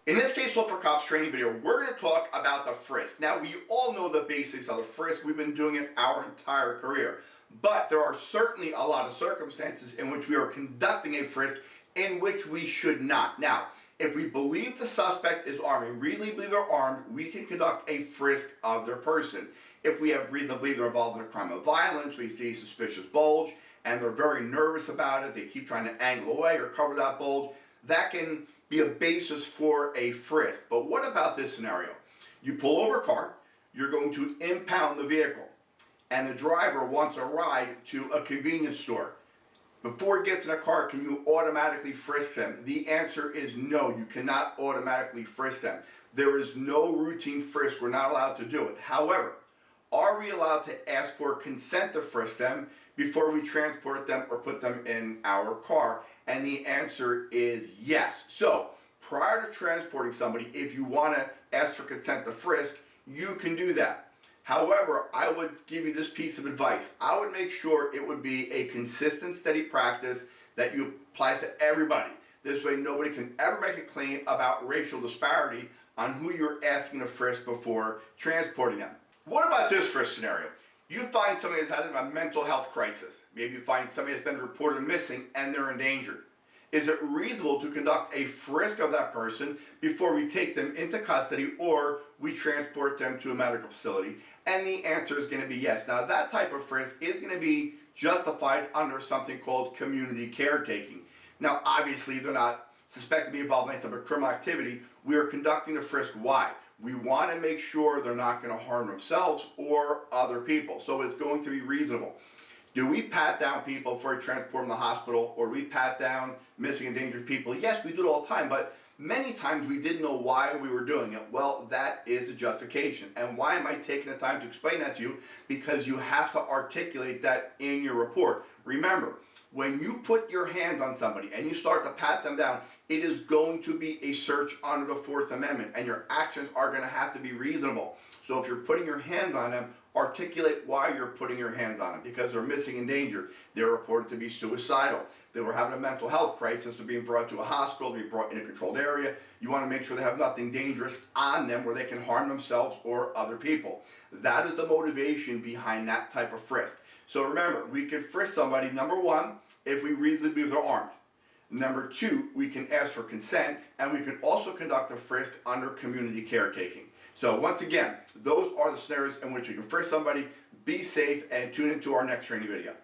In this case, for cops training video, we're going to talk about the frisk. Now, we all know the basics of the frisk. We've been doing it our entire career. But there are certainly a lot of circumstances in which we are conducting a frisk in which we should not. Now, if we believe the suspect is armed, we reasonably believe they're armed, we can conduct a frisk of their person. If we have reason to believe they're involved in a crime of violence, we see suspicious bulge, and they're very nervous about it, they keep trying to angle away or cover that bulge, that can be a basis for a frisk. But what about this scenario? You pull over a car, you're going to impound the vehicle, and the driver wants a ride to a convenience store. Before he gets in a car, can you automatically frisk them? The answer is no, you cannot automatically frisk them. There is no routine frisk, we're not allowed to do it. However, are we allowed to ask for consent to frisk them before we transport them or put them in our car? And the answer is yes. So, prior to transporting somebody, if you want to ask for consent to frisk, you can do that. However, I would give you this piece of advice. I would make sure it would be a consistent, steady practice that you applies to everybody. This way nobody can ever make a claim about racial disparity on who you're asking to frisk before transporting them. What about this frisk scenario? You find somebody that's having a mental health crisis. Maybe you find somebody that's been reported missing and they're endangered. Is it reasonable to conduct a frisk of that person before we take them into custody or we transport them to a medical facility? And the answer is going to be yes. Now, that type of frisk is going to be justified under something called community caretaking. Now, obviously, they're not suspected to be involved in any type of criminal activity. We are conducting a frisk. Why? We want to make sure they're not going to harm themselves or other people. So it's going to be reasonable. Do we pat down people before we transport them to the hospital, or do we pat down missing and endangered people? Yes, we do it all the time, but many times we didn't know why we were doing it. Well, that is a justification. And why am I taking the time to explain that to you? Because you have to articulate that in your report. Remember, when you put your hand on somebody and you start to pat them down, it is going to be a search under the Fourth Amendment, and your actions are going to have to be reasonable. So if you're putting your hand on them, articulate why you're putting your hands on them. Because they're missing and endangered. They're reported to be suicidal. They were having a mental health crisis. They're being brought to a hospital, to be brought in a controlled area. You want to make sure they have nothing dangerous on them where they can harm themselves or other people. That is the motivation behind that type of frisk. So remember, we can frisk somebody, number one, if we reasonably believe they're armed. Number two, we can ask for consent, and we can also conduct a frisk under community caretaking. So once again, those are the scenarios in which we can frisk somebody. Be safe and tune into our next training video.